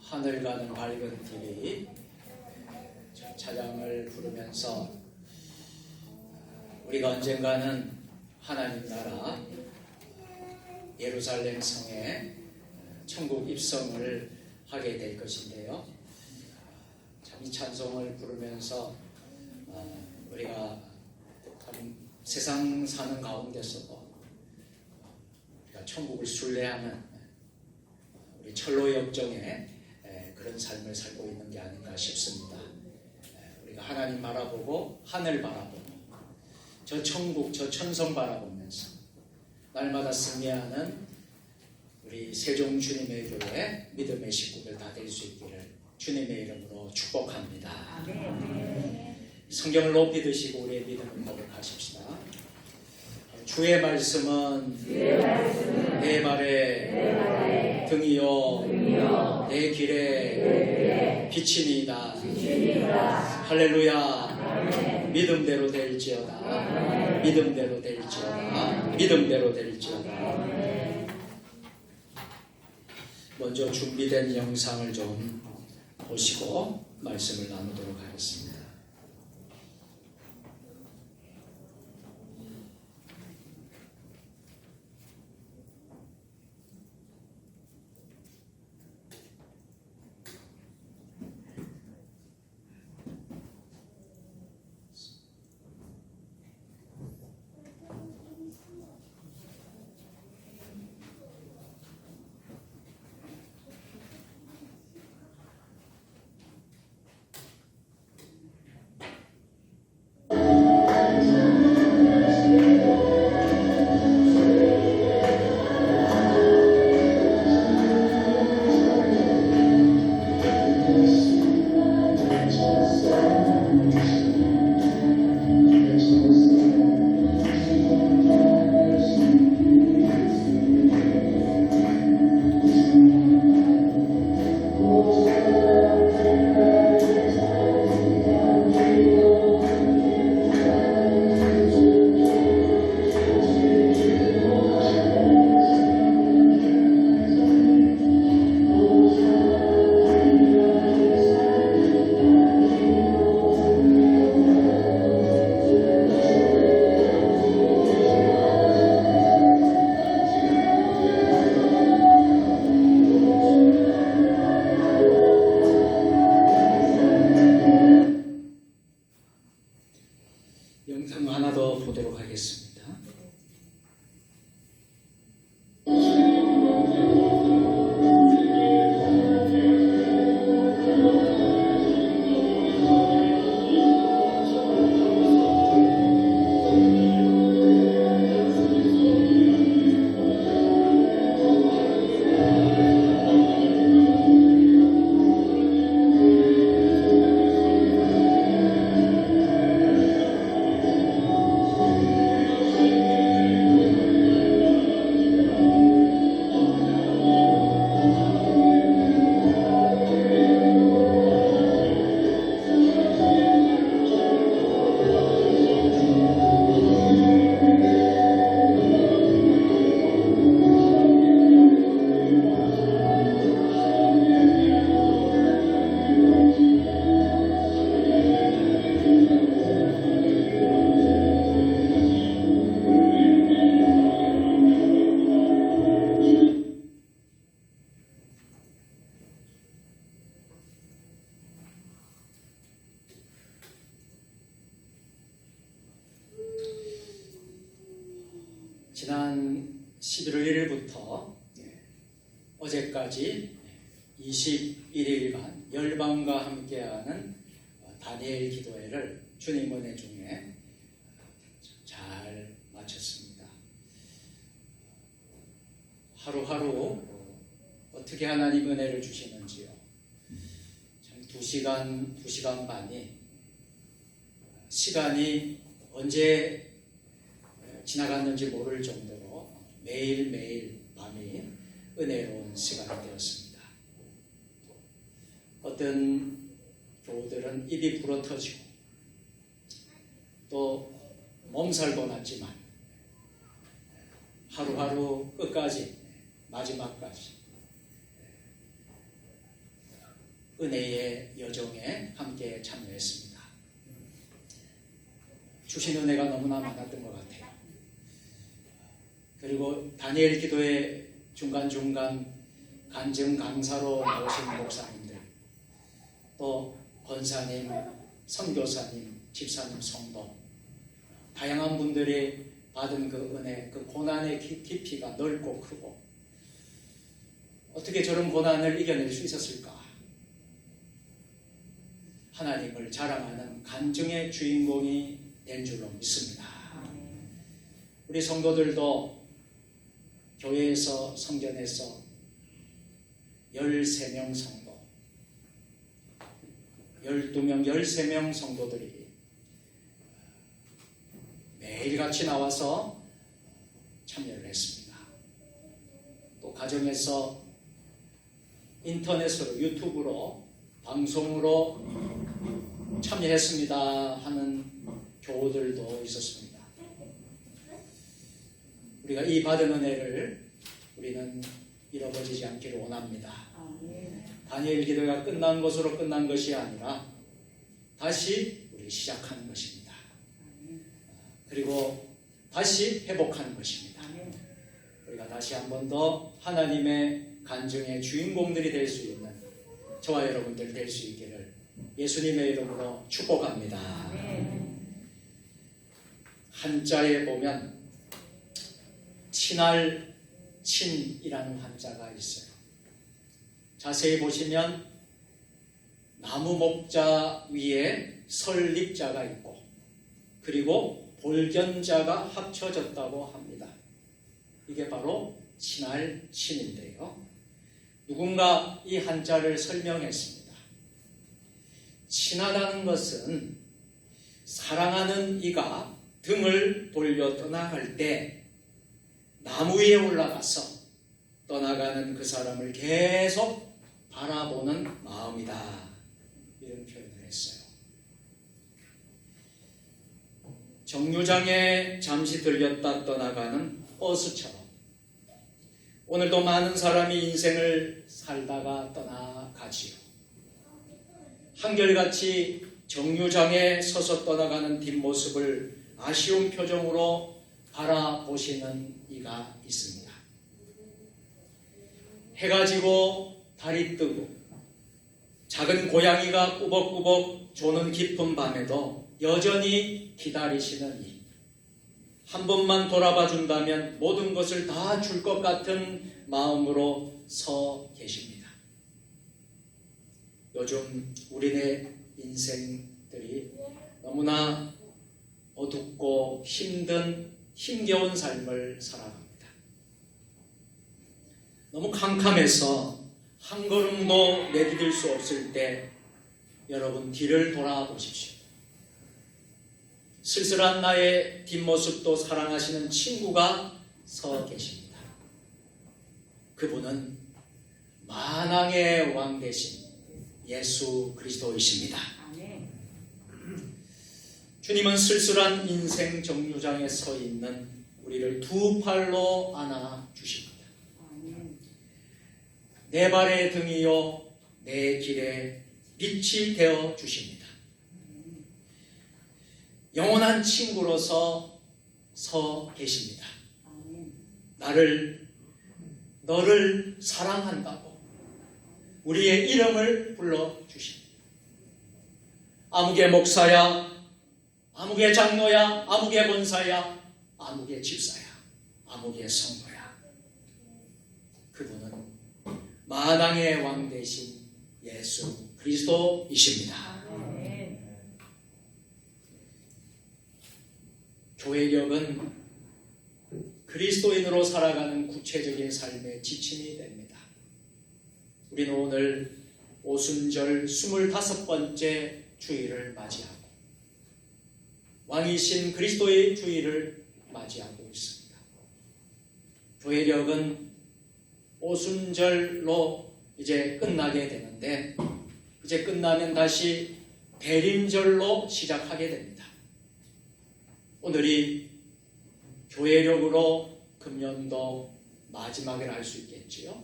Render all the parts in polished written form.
하늘 가는 밝은 TV 찬양을 부르면서 우리가 언젠가는 하나님 나라 예루살렘 성에 천국 입성을 하게 될 것인데요. 참 이 찬송을 부르면서 우리가 참 세상 사는 가운데서도 우리가 천국을 순례하는 우리 철로 역정의 그런 삶을 살고 있는 게 아닌가 싶습니다. 우리가 하나님 바라보고 하늘 바라보고 저 천국 저 천성 바라보면서 날마다 승리하는 우리 세종 주님의 교회 믿음의 식구들 다 될 수 있기를 주님의 이름으로 축복합니다. 성경을 높이 드시고 우리의 믿음을 고백하십시다. 주의 말씀은 내 발에 등이요 내 길에 빛이니이다. 할렐루야. 믿음대로 될지어다. 믿음대로 될지어다. 믿음대로 될지어다. 먼저 준비된 영상을 좀 보시고 말씀을 나누도록 하겠습니다. 영상 하나 더 보도록 하겠습니다. 지난 11월 1일부터 어제까지 21일간 열방과 함께하는 다니엘 기도회를 주님 은혜 중에 잘 마쳤습니다. 하루하루 어떻게 하나님 은혜를 주시는지요. 참 2시간 반이 시간이 언제 지나갔는지 모를 정도로 매일매일 밤이 은혜로운 시간이 되었습니다. 어떤 교우들은 입이 불어터지고 또 몸살도 났지만 하루하루 끝까지 마지막까지 은혜의 여정에 함께 참여했습니다. 주신 은혜가 너무나 많았던 것 같아요. 그리고 다니엘 기도의 중간중간 간증 강사로 나오신 목사님들, 또 권사님, 선교사님, 집사님, 성도, 다양한 분들이 받은 그 은혜, 그 고난의 깊이가 넓고 크고, 어떻게 저런 고난을 이겨낼 수 있었을까? 하나님을 자랑하는 간증의 주인공이 된 줄로 믿습니다. 우리 성도들도 교회에서, 성전에서 13명 성도, 12명, 13명 성도들이 매일같이 나와서 참여를 했습니다. 또 가정에서 인터넷으로, 유튜브로, 방송으로 참여했습니다 하는 교우들도 있었습니다. 우리가 이 받은 은혜를 우리는 잃어버리지 않기를 원합니다. 다니엘 기도가 끝난 것으로 끝난 것이 아니라 다시 우리 시작하는 것입니다. 그리고 다시 회복하는 것입니다. 우리가 다시 한 번 더 하나님의 간증의 주인공들이 될 수 있는 저와 여러분들 될 수 있기를 예수님의 이름으로 축복합니다. 한자에 보면 친할, 친이라는 한자가 있어요. 자세히 보시면 나무 목자 위에 설립자가 있고, 그리고 볼견자가 합쳐졌다고 합니다. 이게 바로 친할, 친인데요. 누군가 이 한자를 설명했습니다. 친하다는 것은 사랑하는 이가 등을 돌려 떠나갈 때 나무 위에 올라가서 떠나가는 그 사람을 계속 바라보는 마음이다. 이런 표현을 했어요. 정류장에 잠시 들렸다 떠나가는 버스처럼 오늘도 많은 사람이 인생을 살다가 떠나가지요. 한결같이 정류장에 서서 떠나가는 뒷모습을 아쉬운 표정으로 바라보시는 이가 있습니다. 해가 지고 달이 뜨고 작은 고양이가 꾸벅꾸벅 조는 깊은 밤에도 여전히 기다리시는 이, 한 번만 돌아봐 준다면 모든 것을 다 줄 것 같은 마음으로 서 계십니다. 요즘 우리네 인생들이 너무나 어둡고 힘겨운 삶을 살아갑니다. 너무 캄캄해서 한 걸음도 내디딜 수 없을 때 여러분 뒤를 돌아보십시오. 쓸쓸한 나의 뒷모습도 사랑하시는 친구가 서 계십니다. 그분은 만왕의 왕 되신 예수 그리스도이십니다. 주님은 쓸쓸한 인생 정류장에 서 있는 우리를 두 팔로 안아 주십니다. 내 발의 등이요 내 길에 빛이 되어 주십니다. 영원한 친구로서 서 계십니다. 너를 사랑한다고 우리의 이름을 불러주십니다. 아무개 목사야, 아무개 장로야, 아무개 권사야, 아무개 집사야, 아무개 성도야. 그분은 만왕의 왕 되신 예수 그리스도이십니다. 교회력은 그리스도인으로 살아가는 구체적인 삶의 지침이 됩니다. 우리는 오늘 오순절 25번째 주일을 맞이하고 왕이신 그리스도의 주일을 맞이하고 있습니다. 교회력은 오순절로 이제 끝나게 되는데, 이제 끝나면 다시 대림절로 시작하게 됩니다. 오늘이 교회력으로 금년도 마지막을 할 수 있겠지요.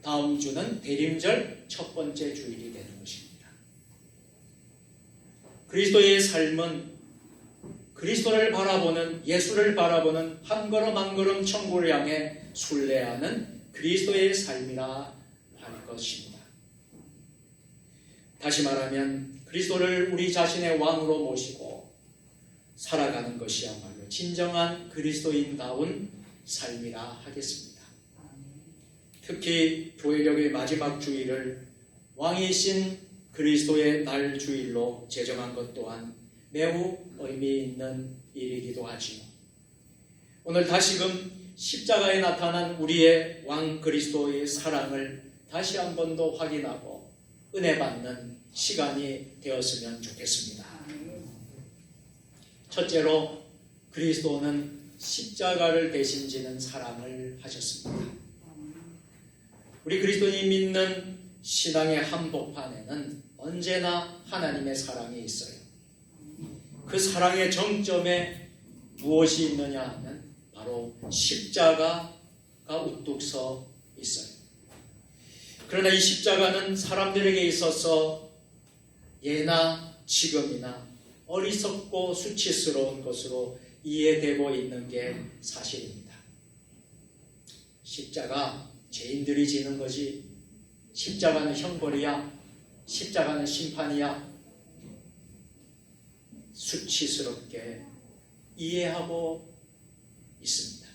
다음 주는 대림절 첫 번째 주일이 되는 것입니다. 그리스도의 삶은 그리스도를 바라보는, 예수를 바라보는 한 걸음 한 걸음 천국을 향해 순례하는 그리스도의 삶이라 할 것입니다. 다시 말하면 그리스도를 우리 자신의 왕으로 모시고 살아가는 것이야말로 진정한 그리스도인다운 삶이라 하겠습니다. 특히 교회력의 마지막 주일을 왕이신 그리스도의 날 주일로 제정한 것 또한 매우 의미 있는 일이기도 하지요. 오늘 다시금 십자가에 나타난 우리의 왕 그리스도의 사랑을 다시 한 번 더 확인하고 은혜 받는 시간이 되었으면 좋겠습니다. 첫째로 그리스도는 십자가를 대신 지는 사랑을 하셨습니다. 우리 그리스도인이 믿는 신앙의 한복판에는 언제나 하나님의 사랑이 있어요. 그 사랑의 정점에 무엇이 있느냐 하면 바로 십자가가 우뚝 서 있어요. 그러나 이 십자가는 사람들에게 있어서 예나 지금이나 어리석고 수치스러운 것으로 이해되고 있는 게 사실입니다. 십자가 죄인들이 지는 거지, 십자가는 형벌이야, 십자가는 심판이야, 수치스럽게 이해하고 있습니다.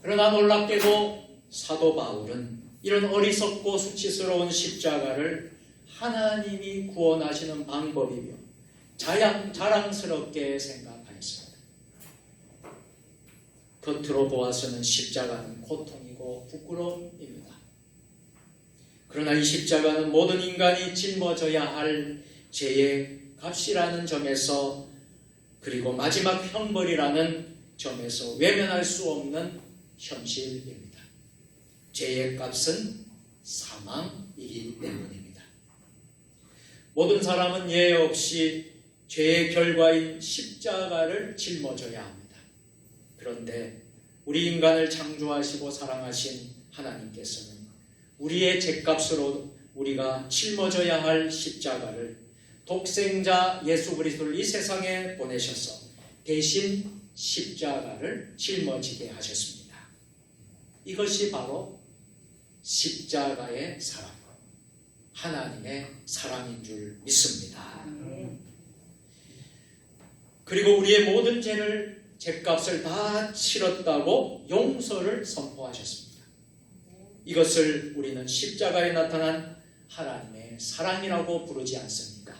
그러나 놀랍게도 사도 바울은 이런 어리석고 수치스러운 십자가를 하나님이 구원하시는 방법이며 자랑스럽게 생각하였습니다. 겉으로 보아서는 십자가는 고통이고 부끄러움입니다. 그러나 이 십자가는 모든 인간이 짊어져야 할 죄의 값이라는 점에서, 그리고 마지막 형벌이라는 점에서 외면할 수 없는 현실입니다. 죄의 값은 사망이기 때문입니다. 모든 사람은 예외 없이 죄의 결과인 십자가를 짊어져야 합니다. 그런데 우리 인간을 창조하시고 사랑하신 하나님께서는 우리의 죄값으로 우리가 짊어져야 할 십자가를 독생자 예수 그리스도를 이 세상에 보내셔서 대신 십자가를 짊어지게 하셨습니다. 이것이 바로 십자가의 사랑, 하나님의 사랑인 줄 믿습니다. 그리고 우리의 모든 죄값을 다 치렀다고 용서를 선포하셨습니다. 이것을 우리는 십자가에 나타난 하나님의 사랑이라고 부르지 않습니까?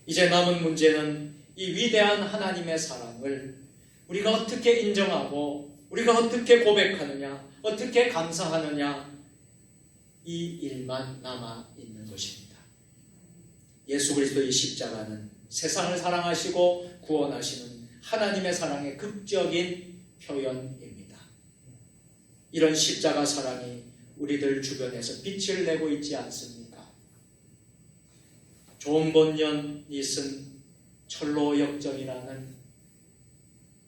이제 남은 문제는 이 위대한 하나님의 사랑을 우리가 어떻게 인정하고 우리가 어떻게 고백하느냐, 어떻게 감사하느냐, 이 일만 남아 있는 것입니다. 예수 그리스도의 십자가는 세상을 사랑하시고 구원하시는 하나님의 사랑의 극적인 표현입니다. 이런 십자가 사랑이 우리들 주변에서 빛을 내고 있지 않습니까? 존 번연이 쓴 철로 역정이라는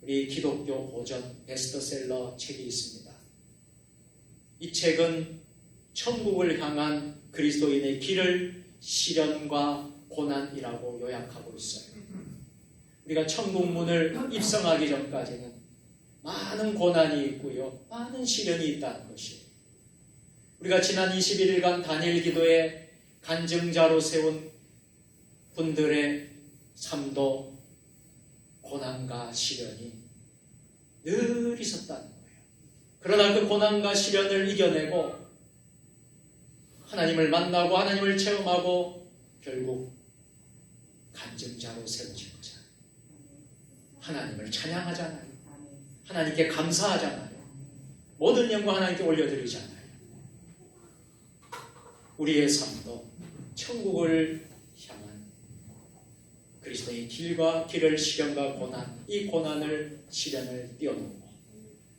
우리 기독교 고전 베스트셀러 책이 있습니다. 이 책은 천국을 향한 그리스도인의 길을 시련과 고난이라고 요약하고 있어요. 우리가 천국 문을 입성하기 전까지는 많은 고난이 있고요, 많은 시련이 있다는 것이에요. 우리가 지난 21일간 단일 기도에 간증자로 세운 분들의 삶도 고난과 시련이 늘 있었다는 거예요. 그러나 그 고난과 시련을 이겨내고 하나님을 만나고 하나님을 체험하고 결국 간증자로 세워진 거잖아요. 하나님을 찬양하잖아요. 하나님께 감사하잖아요. 모든 영광 하나님께 올려드리잖아요. 우리의 삶도 천국을 향한 그리스도의 길을 시련과 고난, 이 고난을 시련을 뛰어넘고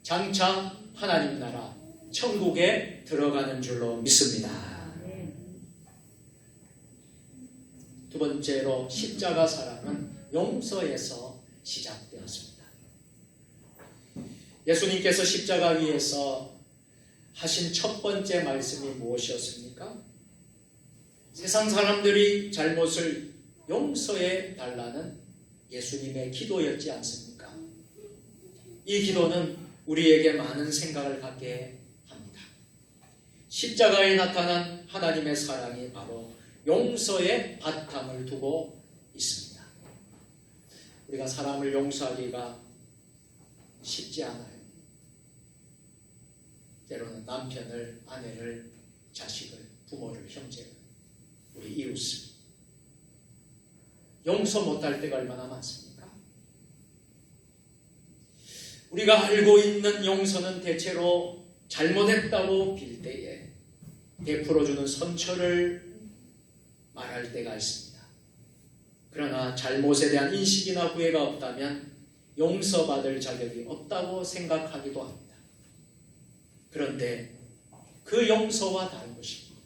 장차 하나님 나라 천국에 들어가는 줄로 믿습니다. 두 번째로 십자가 사랑은 용서에서 시작되었습니다. 예수님께서 십자가 위에서 하신 첫 번째 말씀이 무엇이었습니까? 세상 사람들이 잘못을 용서해 달라는 예수님의 기도였지 않습니까? 이 기도는 우리에게 많은 생각을 갖게 합니다. 십자가에 나타난 하나님의 사랑이 바로 용서의 바탕을 두고 있습니다. 우리가 사람을 용서하기가 쉽지 않아요. 때로는 남편을, 아내를, 자식을, 부모를, 형제를, 우리 이웃을 용서 못할 때가 얼마나 많습니까? 우리가 알고 있는 용서는 대체로 잘못했다고 빌 때에 베풀어주는 선처를 말할 때가 있습니다. 그러나 잘못에 대한 인식이나 후회가 없다면 용서받을 자격이 없다고 생각하기도 합니다. 그런데 그 용서와 다른 것입니다.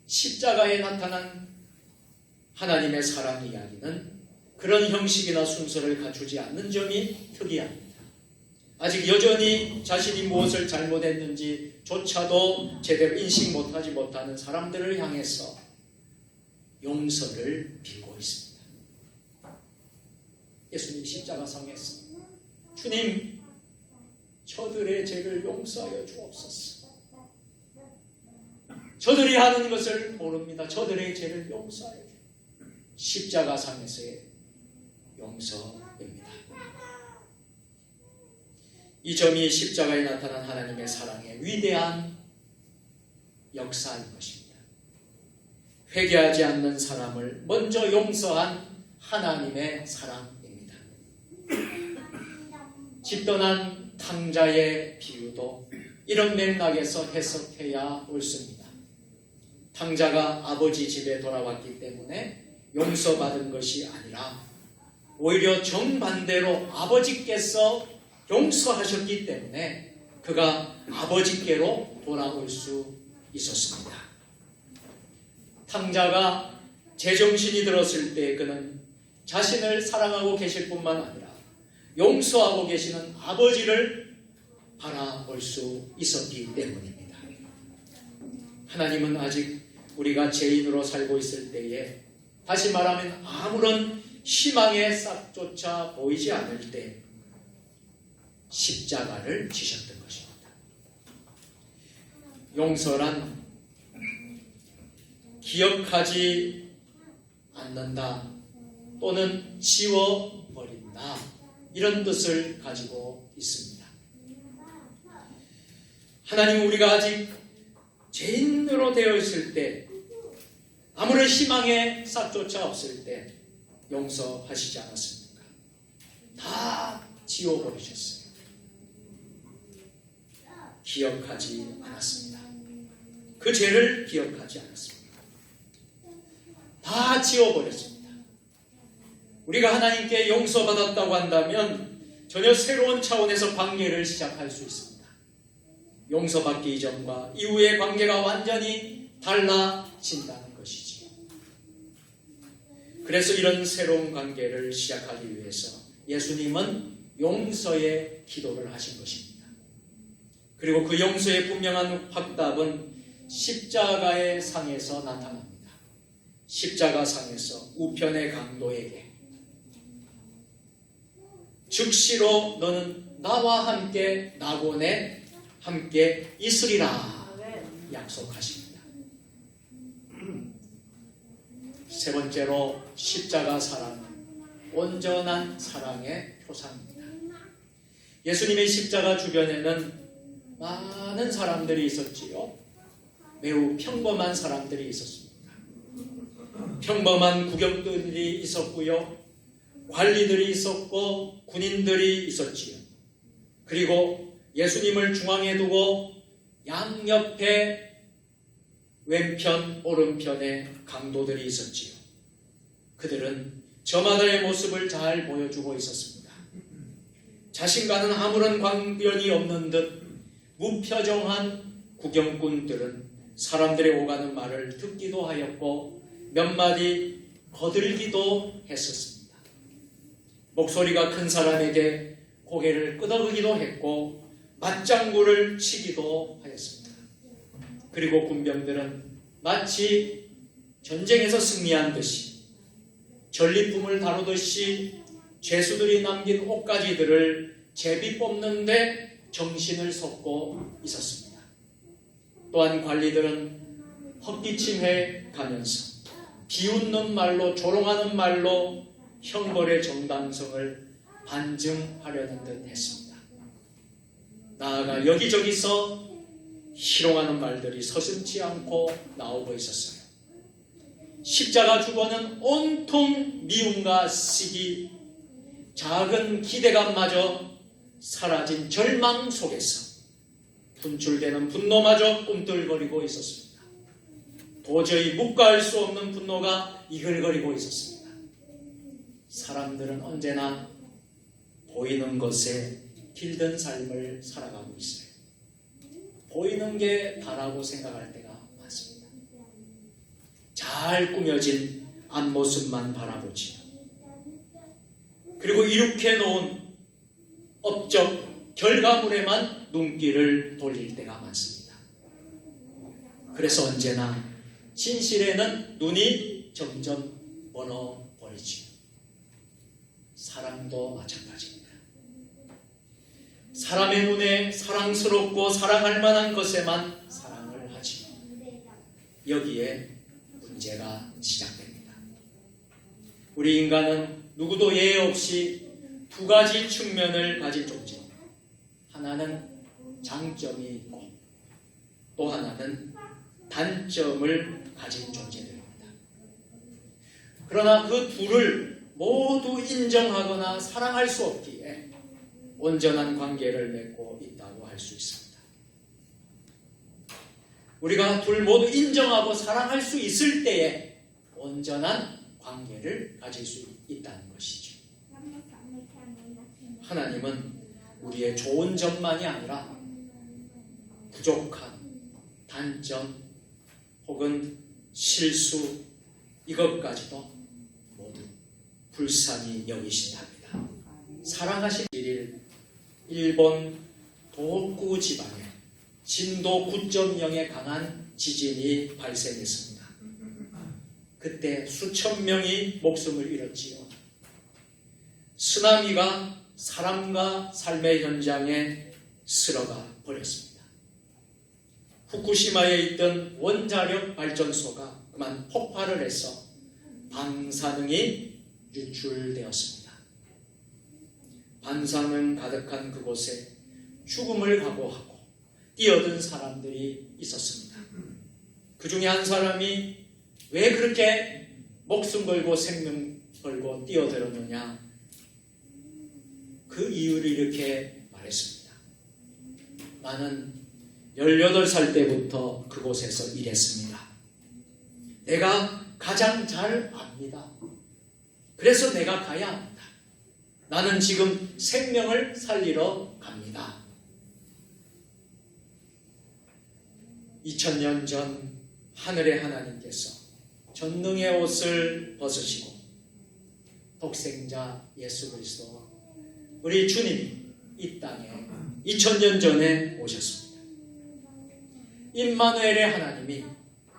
십자가에 나타난 하나님의 사랑 이야기는 그런 형식이나 순서를 갖추지 않는 점이 특이합니다. 아직 여전히 자신이 무엇을 잘못했는지 조차도 제대로 인식 못하지 못하는 사람들을 향해서 용서를 빌고 있습니다. 예수님 십자가상에서 주님, 저들의 죄를 용서하여 주옵소서. 저들이 하는 것을 모릅니다. 저들의 죄를 용서하여 주옵소서. 십자가상에서의 용서입니다. 이 점이 십자가에 나타난 하나님의 사랑의 위대한 역사인 것입니다. 회개하지 않는 사람을 먼저 용서한 하나님의 사랑입니다. 집 떠난 탕자의 비유도 이런 맥락에서 해석해야 옳습니다. 탕자가 아버지 집에 돌아왔기 때문에 용서받은 것이 아니라 오히려 정반대로 아버지께서 용서하셨기 때문에 그가 아버지께로 돌아올 수 있었습니다. 탕자가 제정신이 들었을 때 그는 자신을 사랑하고 계실 뿐만 아니라 용서하고 계시는 아버지를 바라볼 수 있었기 때문입니다. 하나님은 아직 우리가 죄인으로 살고 있을 때에, 다시 말하면 아무런 희망의 싹조차 보이지 않을 때 십자가를 지셨던 것입니다. 용서란 기억하지 않는다 또는 지워버린다, 이런 뜻을 가지고 있습니다. 하나님은 우리가 아직 죄인으로 되어 있을 때, 아무런 희망의 싹조차 없을 때 용서하시지 않았습니까? 다 지워버리셨어요. 기억하지 않았습니다. 그 죄를 기억하지 않았습니다. 다 지워버렸습니다. 우리가 하나님께 용서받았다고 한다면 전혀 새로운 차원에서 관계를 시작할 수 있습니다. 용서받기 이전과 이후의 관계가 완전히 달라진다는 것이지. 그래서 이런 새로운 관계를 시작하기 위해서 예수님은 용서의 기도를 하신 것입니다. 그리고 그 용서의 분명한 확답은 십자가의 상에서 나타납니다. 십자가 상에서 우편의 강도에게 즉시로 너는 나와 함께 낙원에 함께 있으리라 약속하십니다. 세 번째로 십자가 사랑은 온전한 사랑의 표상입니다. 예수님의 십자가 주변에는 많은 사람들이 있었지요. 매우 평범한 사람들이 있었습니다. 평범한 구경꾼들이 있었고요, 관리들이 있었고 군인들이 있었지요. 그리고 예수님을 중앙에 두고 양옆에 왼편 오른편에 강도들이 있었지요. 그들은 저마다의 모습을 잘 보여주고 있었습니다. 자신과는 아무런 관련이 없는 듯 무표정한 구경꾼들은 사람들의 오가는 말을 듣기도 하였고 몇 마디 거들기도 했었습니다. 목소리가 큰 사람에게 고개를 끄덕이기도 했고 맞장구를 치기도 하였습니다. 그리고 군병들은 마치 전쟁에서 승리한 듯이 전리품을 다루듯이 죄수들이 남긴 옷가지들을 제비 뽑는데 정신을 쏟고 있었습니다. 또한 관리들은 헛기침해 가면서 비웃는 말로, 조롱하는 말로 형벌의 정당성을 반증하려는 듯 했습니다. 나아가 여기저기서 희롱하는 말들이 서슴지 않고 나오고 있었어요. 십자가 주고는 온통 미움과 시기, 작은 기대감마저 사라진 절망 속에서 분출되는 분노마저 꿈틀거리고 있었습니다. 도저히 묵과할 수 없는 분노가 이글거리고 있었습니다. 사람들은 언제나 보이는 것에 길든 삶을 살아가고 있어요. 보이는 게 다라고 생각할 때가 많습니다. 잘 꾸며진 앞모습만 바라보지, 그리고 이룩해 놓은 업적 결과물에만 눈길을 돌릴 때가 많습니다. 그래서 언제나 진실에는 눈이 점점 멀어버리지요. 사랑도 마찬가지입니다. 사람의 눈에 사랑스럽고 사랑할 만한 것에만 사랑을 하지요. 여기에 문제가 시작됩니다. 우리 인간은 누구도 예외 없이 두 가지 측면을 가진 존재. 하나는 장점이 있고 또 하나는 단점을 가진 존재들입니다. 그러나 그 둘을 모두 인정하거나 사랑할 수 없기에 온전한 관계를 맺고 있다고 할 수 있습니다. 우리가 둘 모두 인정하고 사랑할 수 있을 때에 온전한 관계를 가질 수 있다는 것이죠. 하나님은 우리의 좋은 점만이 아니라 부족한 단점 혹은 실수 이것까지도 모두 불쌍히 여기신답니다. 사랑하신 1일 일본 도호쿠 지방에 진도 9.0의 강한 지진이 발생했습니다. 그때 수천 명이 목숨을 잃었지요. 쓰나미가 사람과 삶의 현장에 쓸어가 버렸습니다. 후쿠시마에 있던 원자력 발전소가 그만 폭발을 해서 방사능이 유출되었습니다. 방사능 가득한 그곳에 죽음을 각오하고 뛰어든 사람들이 있었습니다. 그 중에 한 사람이 왜 그렇게 목숨 걸고 생명 걸고 뛰어들었느냐, 그 이유를 이렇게 말했습니다. 나는 18살 때부터 그곳에서 일했습니다. 내가 가장 잘 압니다. 그래서 내가 가야 합니다. 나는 지금 생명을 살리러 갑니다. 2000년 전 하늘의 하나님께서 전능의 옷을 벗으시고 독생자 예수 그리스도 우리 주님이 이 땅에 2000년 전에 오셨습니다. 임마누엘의 하나님이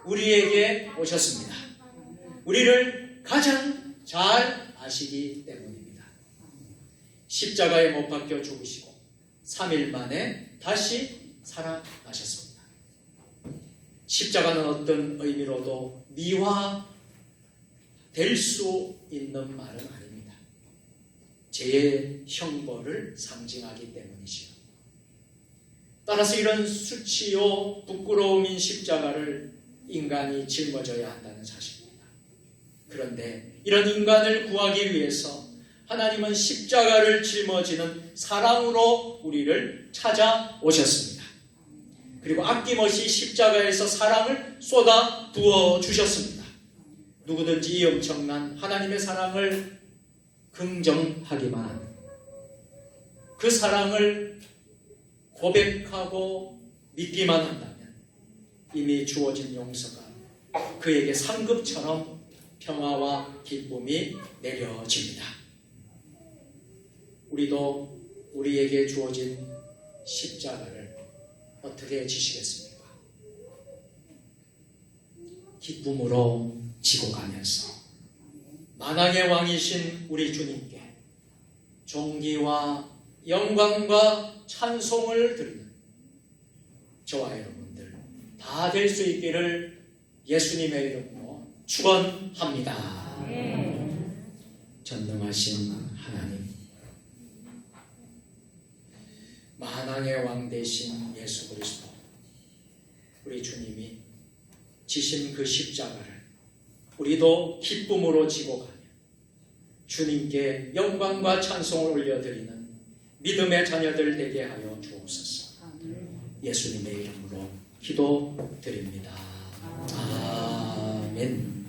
우리에게 오셨습니다. 우리를 가장 잘 아시기 때문입니다. 십자가에 못 박혀 죽으시고 3일 만에 다시 살아나셨습니다. 십자가는 어떤 의미로도 미화될 수 있는 말은 아닙니다. 죄의 형벌을 상징하기 때문이지요. 따라서 이런 수치요 부끄러움인 십자가를 인간이 짊어져야 한다는 사실입니다. 그런데 이런 인간을 구하기 위해서 하나님은 십자가를 짊어지는 사랑으로 우리를 찾아오셨습니다. 그리고 아낌없이 십자가에서 사랑을 쏟아 부어 주셨습니다. 누구든지 이 엄청난 하나님의 사랑을 긍정하기만 합니다. 그 사랑을 고백하고 믿기만 한다면 이미 주어진 용서가 그에게 상급처럼 평화와 기쁨이 내려집니다. 우리도 우리에게 주어진 십자가를 어떻게 지시겠습니까? 기쁨으로 지고 가면서 만왕의 왕이신 우리 주님께 존귀와 영광과 찬송을 드리는 저와 여러분들 다 될 수 있기를 예수님의 이름으로 축원합니다. 전능하신 하나님, 만왕의 왕 되신 예수 그리스도, 우리 주님이 지신 그 십자가를 우리도 기쁨으로 지고 가며 주님께 영광과 찬송을 올려드리는 믿음의 자녀들 되게 하여 주옵소서. 예수님의 이름으로 기도드립니다. 아멘.